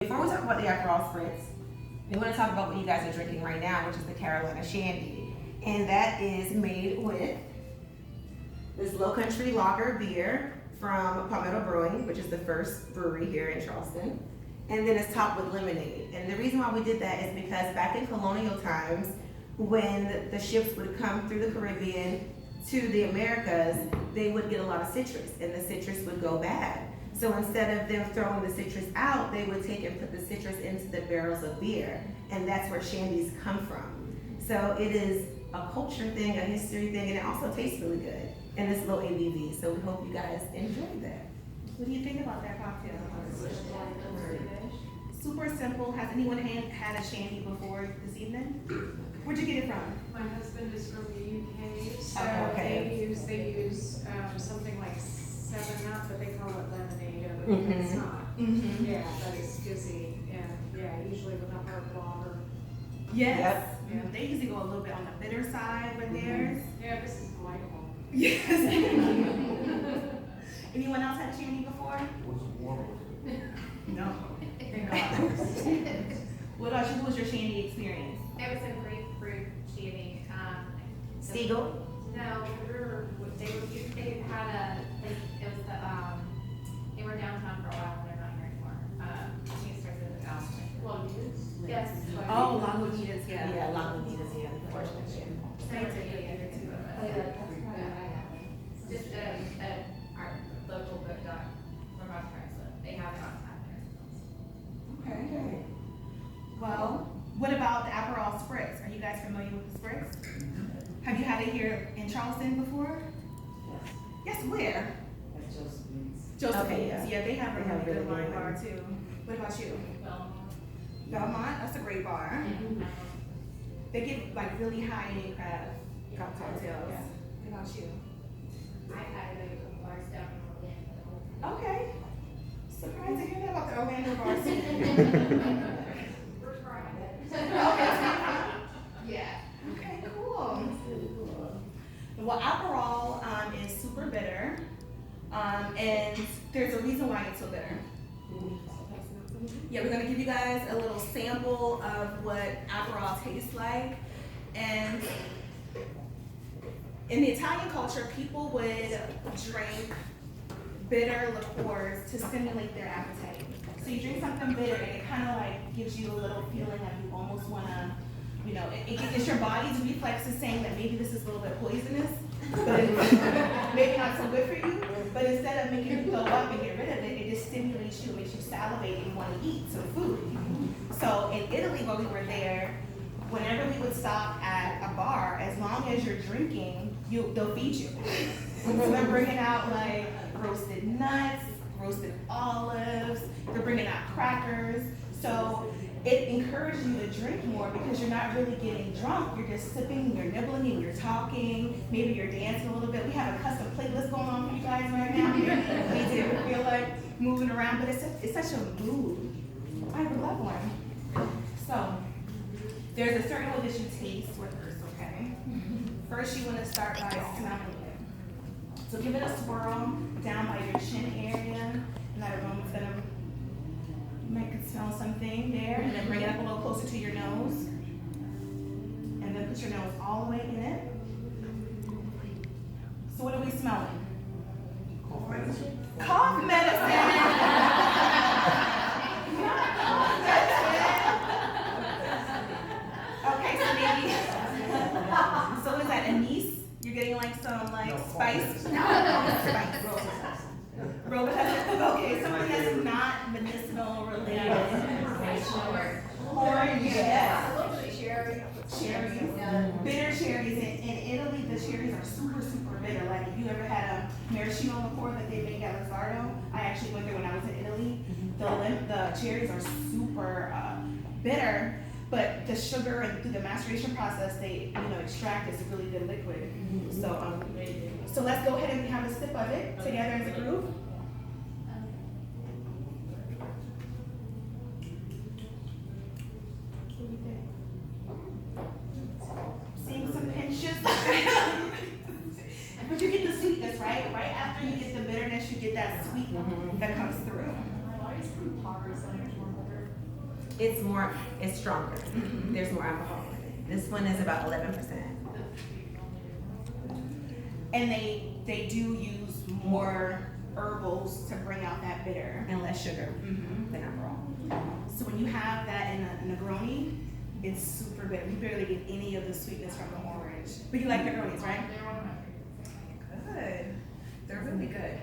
Before we talk about the Aperol Spritz, we want to talk about what you guys are drinking right now, which is the Carolina Shandy. And that is made with this Low Country Lager beer from Palmetto Brewing, which is the first brewery here in Charleston. And then it's topped with lemonade. And the reason why we did that is because back in colonial times, when the ships would come through the Caribbean to the Americas, they would get a lot of citrus, and the citrus would go bad. So instead of them throwing the citrus out, they would take and put the citrus into the barrels of beer, and that's where shandies come from. So it is a culture thing, a history thing, and it also tastes really good, and it's low ABV. So we hope you guys enjoy that. What do you think about that cocktail? Super simple. Has anyone had a shandy before this evening? Where'd you get it from? My husband is from the UK, so Okay. they use something like 7-Up, but they call it lemonade, but it's not. Mm-hmm. Yeah, but it's fizzy, and yeah, usually with a hard water. Yes. Yep. Yeah, they usually go a little bit on the bitter side with theirs. Yeah, this is delightful. Yes. Anyone else had a shandy before? No. Thank God. What about you? What was your shandy experience? It was a grapefruit shandy. Seagull? No, they had a, it was the, they were downtown for a while, they're not here anymore. I think it starts with a Well, Yes. Oh, Lagunitas, yeah. Yeah, Lagunitas, yeah, unfortunately. Just, our local book doc from Australia, they have it on tap there. Okay. Well, what about the Aperol Spritz? Are you guys familiar with the Spritz? Have you had it here in Charleston before? Yes, where? Joseph's. Okay, yeah. Yeah, they have a They have really good really wine good bar wine. too. What about you? Well, Belmont, that's a great bar. They get like really high-end craft cocktails. Yeah. What about you? I had a bars down in Orlando. Okay. Surprised to hear that about the Orlando bar scene. We're trying it. Okay. Yeah. Okay, cool. Well, Aperol is super bitter, and there's a reason why it's so bitter. Yeah, we're gonna give you guys a little sample of what Aperol tastes like. And in the Italian culture, people would drink bitter liqueurs to stimulate their appetite. So you drink something bitter and it kind of like gives you a little feeling that you almost wanna, you know, it gets your body's reflexes saying that maybe this is a little bit poisonous, but maybe not so good for you. But instead of making you go up and get rid of it, it just stimulates you, makes you salivate and want to eat some food. So in Italy, when we were there, whenever we would stop at a bar, as long as you're drinking, they'll feed you. So they're bringing out like roasted nuts, roasted olives, they're bringing out crackers. So it encourages you to drink more because you're not really getting drunk. You're just sipping, you're nibbling, and you're talking. Maybe you're dancing a little bit. We have a custom playlist going on for you guys right now. Makes you feel like moving around, but it's such a mood. I would love one. So there's a certain way that you taste with this, okay? First, you want to start by smelling it. So give it a swirl down by your chin area, and that aroma's gonna. You might smell something there, and then bring it up a little closer to your nose. And then put your nose all the way in it. So what are we smelling? Cough medicine! Not cough medicine! Okay, so maybe, so what is that, anise? You're getting like some like spice? No, spice. Robitussin. Okay, something that's not medicinal related. Orange, yes. Cherries. Bitter cherries. In Italy, the cherries are super, super bitter. Like if you ever had a maraschino before that they make at Lizardo, I actually went there when I was in Italy. The cherries are super bitter, but the sugar and through the maceration process, they extract this really good liquid. So let's go ahead and have a sip of it together as a group. Seeing some pinches. But you get the sweetness, right? Right after you get the bitterness, you get that sweet that comes through. Why is the poppers so much more better? it's stronger. There's more alcohol in it. This one is about 11%. And they do use more herbals to bring out that bitter. And less sugar than Aperol. So when you have that in a Negroni, it's super bitter. You barely get any of the sweetness from the orange. But you like Negronis, right? They're one of my favorites. Good. They're really good.